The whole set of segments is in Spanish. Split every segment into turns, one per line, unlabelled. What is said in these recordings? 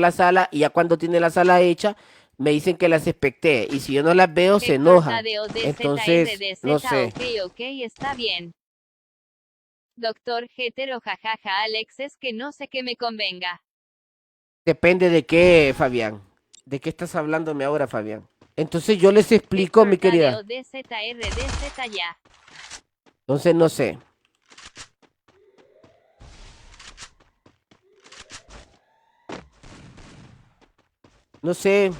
la sala y ya cuando tiene la sala hecha, me dicen que las expecté. Y si yo no las veo, se
Héctor
enojan.
Tadeo
Entonces, no
DZRDZ,
sé.
ok, está bien. Doctor Hetero, jajaja, Alex, es que no sé qué me convenga.
Depende de qué, Fabián. ¿De qué estás hablándome ahora, Fabián? Entonces yo les explico,
Héctor
mi querida.
Tadeo DZRDZ ya.
Entonces no sé. No sé.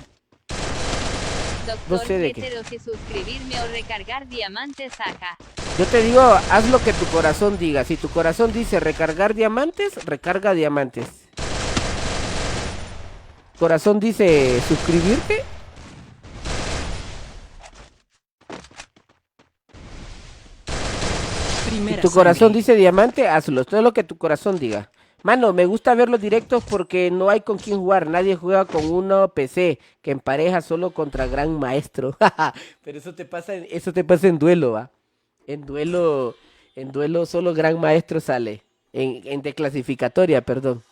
No
Doctor
sé de qué.
Hetero, que suscribirme o recargar diamantes, saca.
Yo te digo, haz lo que tu corazón diga. Si tu corazón dice recargar diamantes, recarga diamantes. Corazón dice suscribirte. Si
Primera
tu corazón
sangre.
dice diamante, hazlo. Todo lo que tu corazón diga. Mano, me gusta ver los directos porque no hay con quién jugar. Nadie juega con uno PC que empareja solo contra gran maestro. Pero eso te pasa en duelo, ¿va? En duelo, en duelo solo gran maestro sale. En declasificatoria, perdón.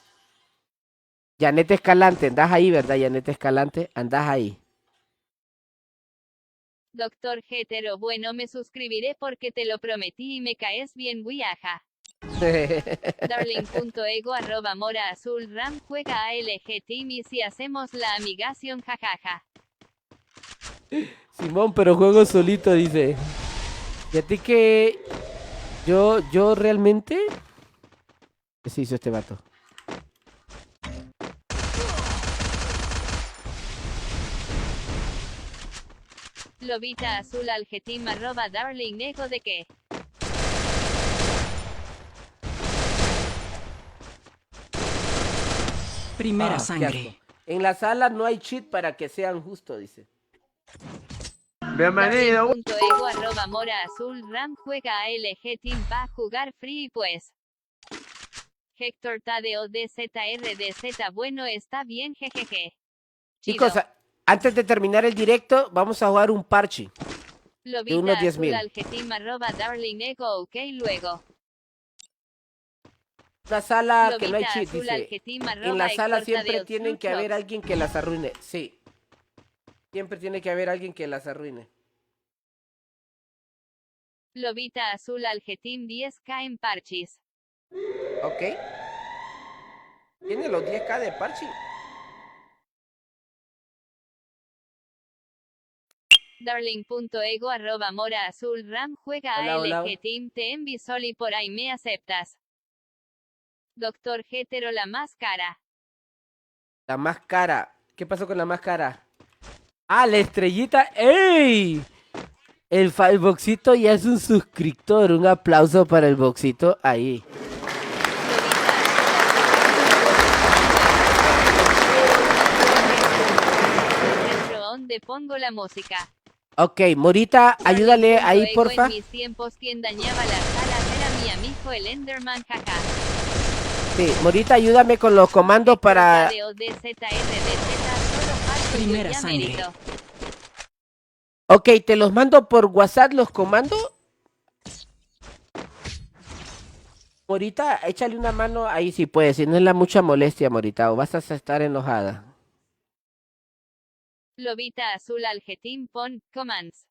Janet Escalante, andás ahí, ¿verdad, Janet Escalante? Andás ahí.
Doctor Hetero, bueno, me suscribiré porque te lo prometí y me caes bien, guiaja. Darling.ego @ mora azul ram juega ALG Team y si hacemos la amigación, jajaja.
Simón, pero juego solito, dice. Y a ti que yo realmente... ¿Qué se hizo este vato?
Lobita azul algetim @ darling ego de que.
Primera
Ah, qué asco.
sangre.
En la sala no hay cheat para que sean justos, dice.
Bienvenido.
Darling.ego @ mora azul ram juega ALG Team pa jugar free pues. Héctor Tadeo DZRDZ, bueno, está bien, jejeje.
Chicos,
Chido.
antes de terminar el directo, vamos a jugar un parche de
Lobita
unos
azul
10.000.
algetim @ darling ego, ok, luego.
Una sala que no hay
Lobita
cheat,
azul
dice.
algetim
En
@
la sala
Héctor
siempre
Tadeo
tienen
True
que haber
Trucks.
alguien que las arruine. Sí, siempre tiene que haber alguien que las arruine.
Lobita azul algetim 10k en parchis.
¿Ok? Tiene los 10k de parche.
Darling.ego @ mora azul ram juega
Hola,
ALG
hola.
Team te envisol y por ahí me aceptas. Doctor Hetero, la más cara.
La más cara. ¿Qué pasó con la más cara? Ah, la estrellita. ¡Ey! El boxito ya es un suscriptor. Un aplauso para el boxito ahí.
¿Dónde pongo la música?
Ok, Morita, ayúdale ahí,
Darling.ego en
porfa.
mis tiempos quien dañaba las salas era mi amigo el Enderman, jaja.
Sí, Morita, ayúdame con los comandos para...
Tadeo DZRDZ, solo falso yo
Primera
ya
sangre.
mérito.
Ok, te los mando por WhatsApp los comandos. Morita, échale una mano ahí si puedes, si no es la mucha molestia, Morita, o vas a estar enojada.
Lobita azul algetim pon commands.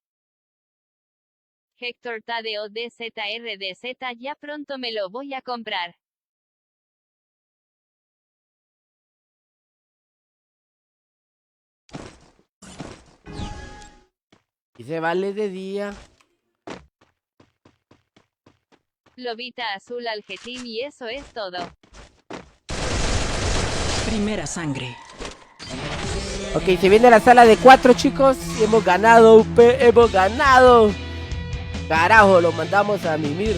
Héctor Tadeo DZRDZ, ya pronto me lo voy a comprar.
Y se vale de día.
Lobita azul algetim y eso es todo.
Primera sangre.
Ok, se viene la sala de 4, chicos. Y hemos ganado, hemos ganado. Carajo, lo mandamos a mimir.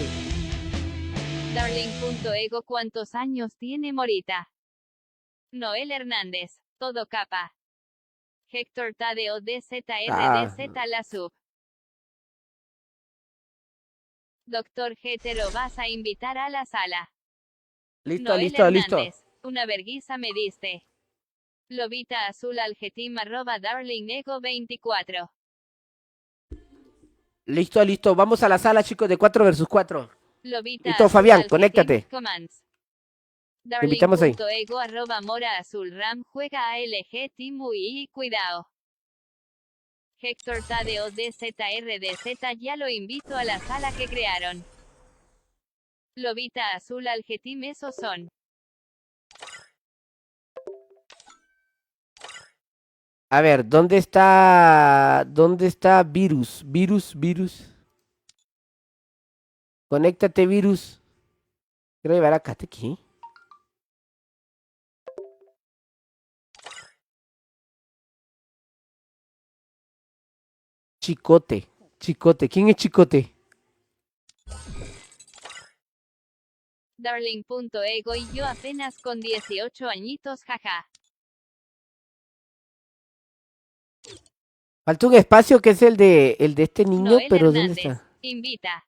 Darling.ego, ¿cuántos años tiene Morita? Noel Hernández, todo capa. Héctor Tadeo DZRDZ, la sub. Doctor Hetero, vas a invitar a la sala.
Listo,
Noel
listo, listo.
Hernández, una verguiza me diste. Lobita azul algetim @ darling ego 24.
Listo, listo. Vamos a la sala, chicos, de 4 versus 4.
Lobita
Listo,
azul
Fabián,
algetim
conéctate.
commands.
invitamos ahí.
Darling.ego @mora azul ram juega ALG Team UI cuidado. Héctor Tadeo DZRDZ ya lo invito a la sala que crearon. Lobita azul ALG Team esos son.
A ver, ¿dónde está Virus? Virus. Conéctate, Virus. Quiero llevar a Kate aquí. Chicote. ¿Quién es Chicote?
Darling.ego y yo apenas con 18 añitos jaja.
Falta un espacio que es el de este niño,
Noel
pero ¿dónde
Hernández,
está?
invita.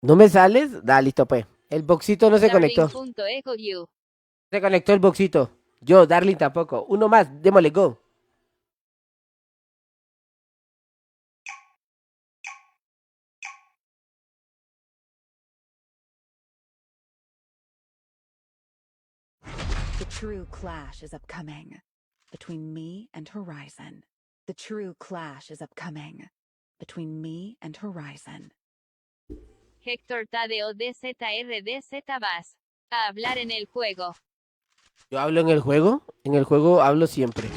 ¿No me sales? Da, listo, pues. El boxito no se conectó.
Darling.ego you.
Se conectó el boxito. Yo, Darling tampoco. Uno más, démosle go.
The true clash is upcoming between me and Horizon. The true clash is upcoming between me and Horizon.
Héctor Tadeo DZRDZ vas a hablar en el juego.
¿Yo hablo en el juego? En el juego hablo siempre.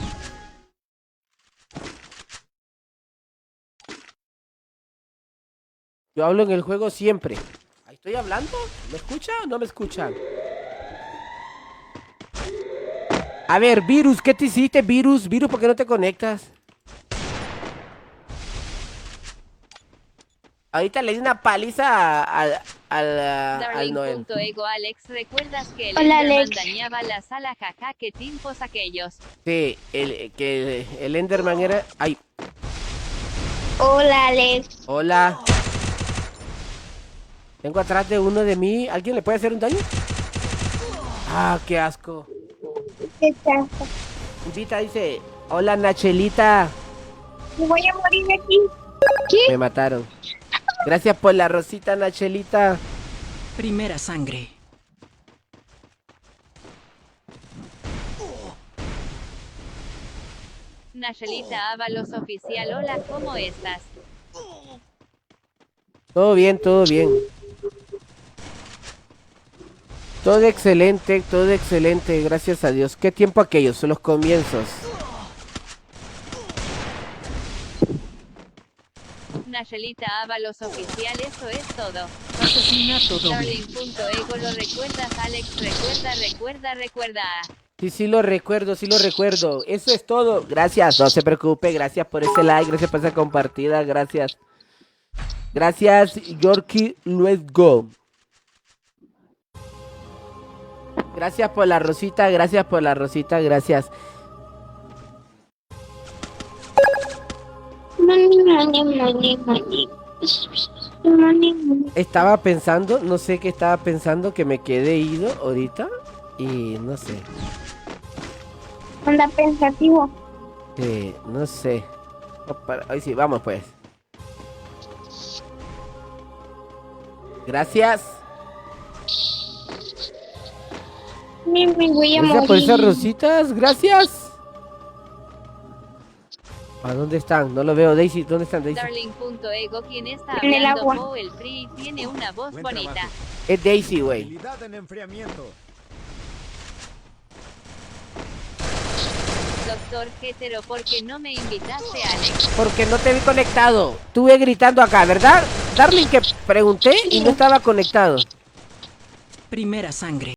Yo hablo en el juego siempre. ¿Ahí estoy hablando? ¿Me escucha o no me escuchan? A ver, Virus, ¿qué te hiciste, Virus? Virus, ¿por qué no te conectas? Ahorita le di una paliza al Noel.
Darling.ego Alex, ¿recuerdas que el
Hola,
Enderman
Alex.
dañaba la sala jaja? ¿Qué tiempos aquellos?
Sí, el Enderman era... Ay,
Hola, Alex.
hola. Tengo atrás de uno de mí. ¿Alguien le puede hacer un daño? Ah, qué asco.
¿Qué tal?
Invita, dice, hola Nachelita.
Me voy a morir aquí.
Me mataron. Gracias por la rosita, Nachelita.
Primera sangre.
Nachelita Ábalos oficial, hola, ¿cómo estás?
Todo bien, todo bien. Todo excelente, gracias a Dios. ¿Qué tiempo aquellos? Son los comienzos.
Nachelita Ábalos oficial, eso es todo.
Asesinato doble.
Darling.ego, ¿lo recuerdas, Alex? Recuerda.
Sí lo recuerdo. Eso es todo. Gracias, no se preocupe. Gracias por ese like, gracias por esa compartida. Gracias, Yorkie. Let's go. Gracias por la rosita, gracias. Estaba pensando, no sé qué estaba pensando, que me quedé ido ahorita y no sé.
Anda pensativo.
No sé. Ahí sí, vamos pues. Gracias.
Me voy a
Gracias por esas
morir.
rositas, gracias. ¿A dónde están? No lo veo, Daisy. ¿Dónde están, Daisy?
Darling.ego, ¿quién está
En el
hablando?
agua.
Oh, el Free tiene una voz
Buen
bonita.
trabajo.
Es Daisy, güey.
Habilidad en enfriamiento.
Doctor Hetero, ¿por qué no me invitaste, Alex?
Porque no te vi conectado. Estuve gritando acá, ¿verdad? Darling, que pregunté y no estaba conectado.
Primera sangre.